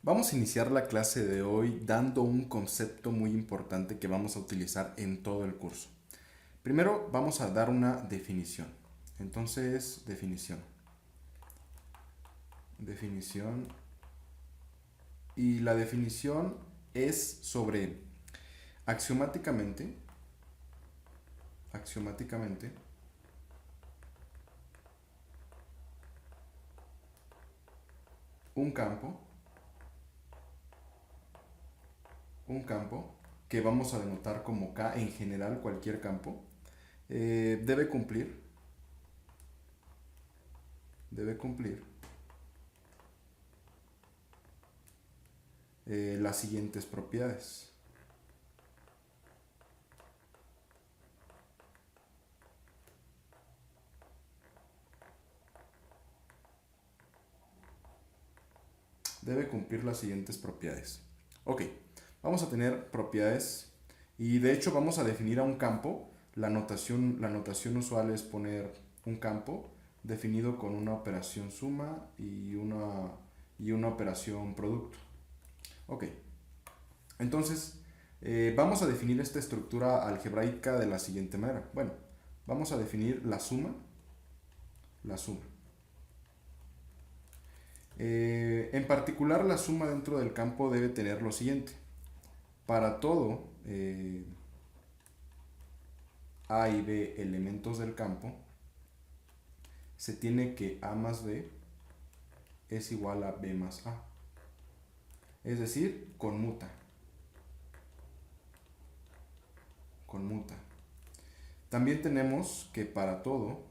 Vamos a iniciar la clase de hoy dando un concepto muy importante que vamos a utilizar en todo el curso. Primero vamos a dar una definición. Entonces, definición. Definición. Y la definición es sobre axiomáticamente, axiomáticamente, un campo, un campo que vamos a denotar como K en general, cualquier campo, debe cumplir, debe cumplir las siguientes propiedades. Debe cumplir las siguientes propiedades. Ok, vamos a tener propiedades y de hecho vamos a definir a un campo. La notación usual es poner un campo definido con una operación suma y una operación producto. Ok, entonces vamos a definir esta estructura algebraica de la siguiente manera. Bueno, vamos a definir la suma, la suma. En particular, la suma dentro del campo debe tener lo siguiente. Para todo A y B elementos del campo, se tiene que A más B es igual a B más A. Es decir, conmuta. Conmuta. También tenemos que para todo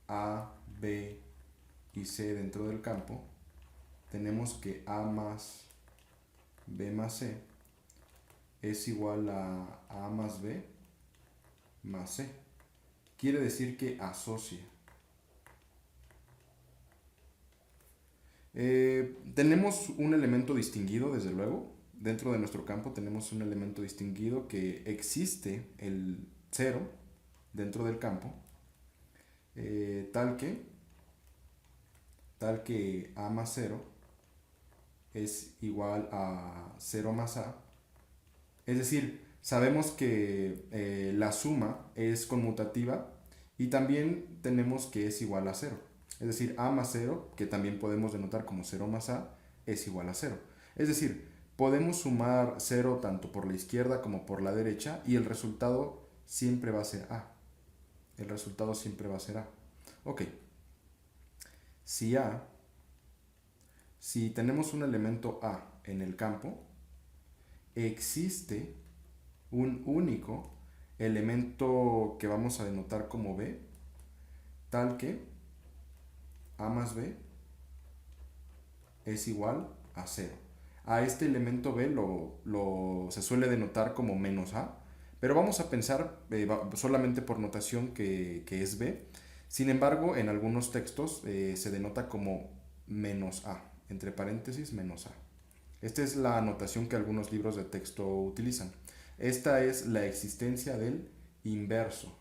A, B y C dentro del campo, tenemos que A más B más C es igual a A más B más C. Quiere decir que asocia. Tenemos un elemento distinguido, desde luego. Dentro de nuestro campo tenemos un elemento distinguido que existe el 0 dentro del campo, tal que A más 0 es igual a 0 más A. Es decir, sabemos que la suma es conmutativa y también tenemos que es igual a 0. Es decir, A más 0, que también podemos denotar como 0 más A, es igual a 0. Es decir, podemos sumar 0 tanto por la izquierda como por la derecha y el resultado siempre va a ser A. El resultado siempre va a ser A. Ok. Si A, si tenemos un elemento A en el campo, existe un único elemento que vamos a denotar como B, tal que A más B es igual a 0. A este elemento B se suele denotar como menos A, pero vamos a pensar solamente por notación que es B. Sin embargo, en algunos textos se denota como menos A, entre paréntesis menos A. Esta es la notación que algunos libros de texto utilizan. Esta es la existencia del inverso.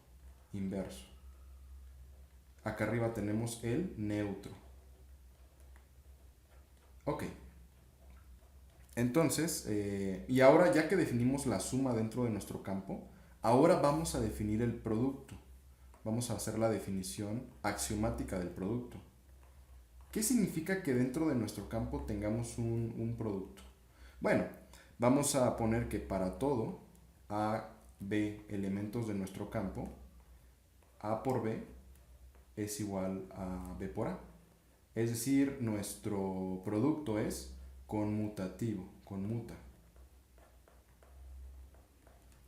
Inverso. Acá arriba tenemos el neutro. Ok. Entonces, y ahora ya que definimos la suma dentro de nuestro campo, ahora vamos a definir el producto. Vamos a hacer la definición axiomática del producto. ¿Qué significa que dentro de nuestro campo tengamos un producto? Bueno, vamos a poner que para todo A, B elementos de nuestro campo, A por B es igual a B por A. Es decir, nuestro producto es conmutativo, conmuta.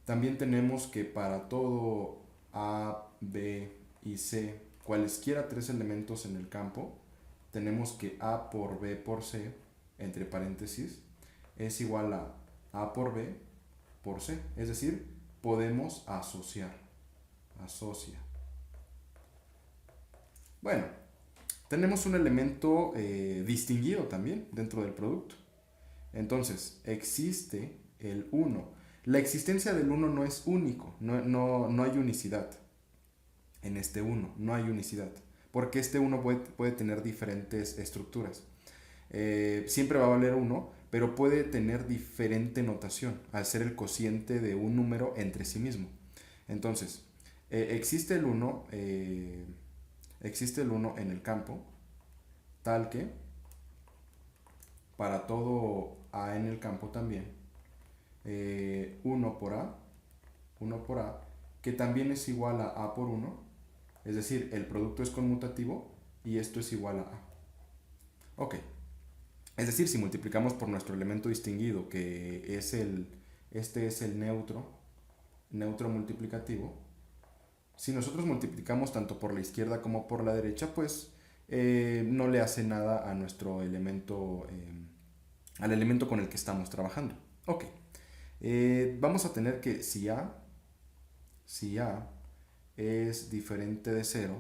También tenemos que para todo A, B y C, cualesquiera tres elementos en el campo, tenemos que A por B por C, entre paréntesis, es igual a A por B por C. Es decir, podemos asociar. Asocia. Bueno, tenemos un elemento distinguido también dentro del producto. Entonces, existe el 1. La existencia del 1 no es único, no hay unicidad. En este 1 no hay unicidad, porque este 1 puede tener diferentes estructuras. siempre va a valer 1, pero puede tener diferente notación al ser el cociente de un número entre sí mismo. Entonces, existe el 1 en el campo, tal que para todo A en el campo también, 1 por A, 1 por A, que también es igual a A por 1, es decir, el producto es conmutativo y esto es igual a A. Ok, es decir, si multiplicamos por nuestro elemento distinguido, que es este es el neutro multiplicativo, si nosotros multiplicamos tanto por la izquierda como por la derecha, pues no le hace nada a nuestro elemento, al elemento con el que estamos trabajando. Ok, vamos a tener que si A es diferente de 0,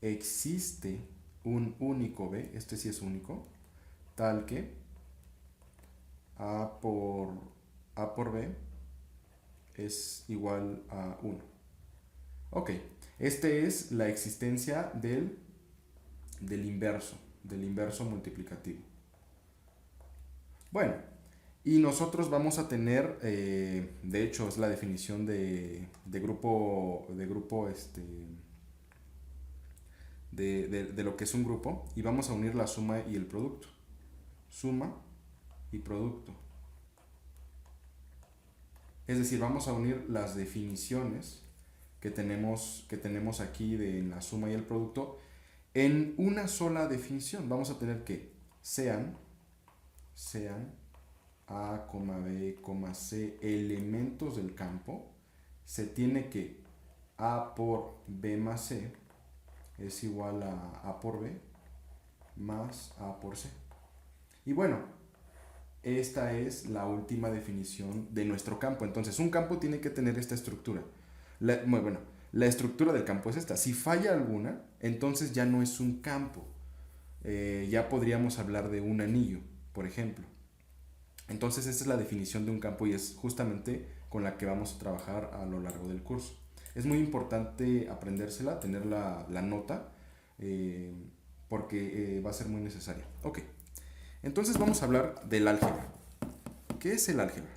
existe un único B, este sí es único, tal que A por B es igual a 1. Ok, este es la existencia del inverso multiplicativo. Bueno, y nosotros vamos a tener, de hecho es la definición de grupo, de lo que es un grupo, y vamos a unir la suma y el producto. Suma y producto. Es decir, vamos a unir las definiciones que tenemos aquí de la suma y el producto en una sola definición. Vamos a tener que sean A, B, C elementos del campo. Se tiene que A por B más C es igual a A por B más A por C. Y bueno, esta es la última definición de nuestro campo. Entonces, un campo tiene que tener esta estructura. La estructura del campo es esta. Si falla alguna, entonces ya no es un campo. Ya podríamos hablar de un anillo, por ejemplo. Entonces, esta es la definición de un campo y es justamente con la que vamos a trabajar a lo largo del curso. Es muy importante aprendérsela, tener la nota, porque va a ser muy necesaria. Ok, entonces vamos a hablar del álgebra. ¿Qué es el álgebra?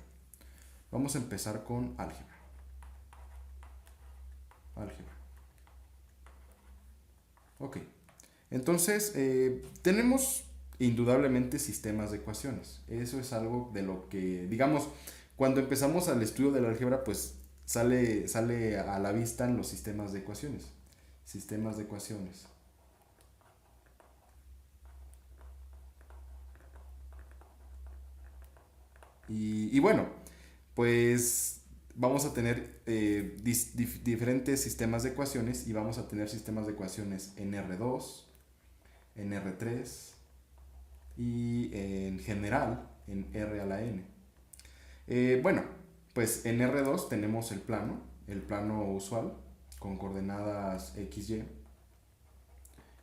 Vamos a empezar con álgebra. Álgebra. Ok, entonces tenemos indudablemente sistemas de ecuaciones. Eso es algo de lo que, digamos, cuando empezamos al estudio del álgebra, pues sale a la vista en los sistemas de ecuaciones. Sistemas de ecuaciones. Y bueno, pues vamos a tener diferentes sistemas de ecuaciones y vamos a tener sistemas de ecuaciones en R2, en R3 y en general en R a la n. Bueno, pues en R2 tenemos el plano usual con coordenadas x, y.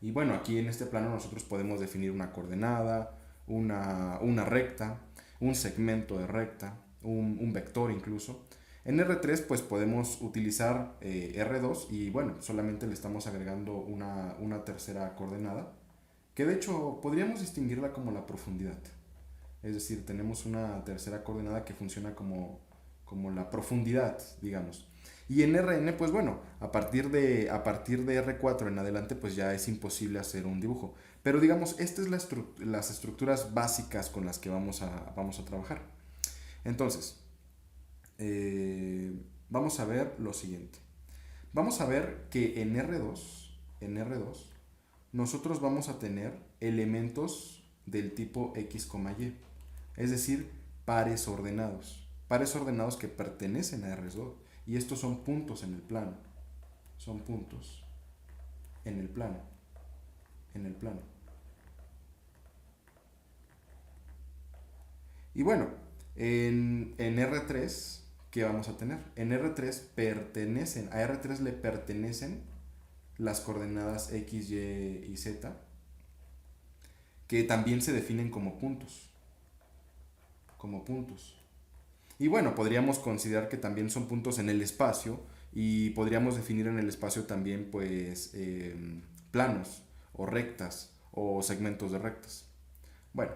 Y bueno, aquí en este plano nosotros podemos definir una coordenada, una recta, un segmento de recta, un vector incluso. En R3 pues podemos utilizar R2 y bueno, solamente le estamos agregando una tercera coordenada, que de hecho podríamos distinguirla como la profundidad. Es decir, tenemos una tercera coordenada que funciona como la profundidad, digamos. Y en Rn, pues bueno, a partir de R4 en adelante, pues ya es imposible hacer un dibujo. Pero digamos, estas son las estructuras básicas con las que vamos a trabajar. Entonces, vamos a ver lo siguiente. Vamos a ver que en R2, nosotros vamos a tener elementos del tipo x, y. Es decir, pares ordenados. Pares ordenados que pertenecen a R2. Y estos son puntos en el plano. Son puntos en el plano. En el plano. Y bueno, en R3, ¿qué vamos a tener? En R3 a R3 le pertenecen las coordenadas x, y z, que también se definen como puntos. Como puntos. Y bueno, podríamos considerar que también son puntos en el espacio y podríamos definir en el espacio también pues planos o rectas o segmentos de rectas. Bueno,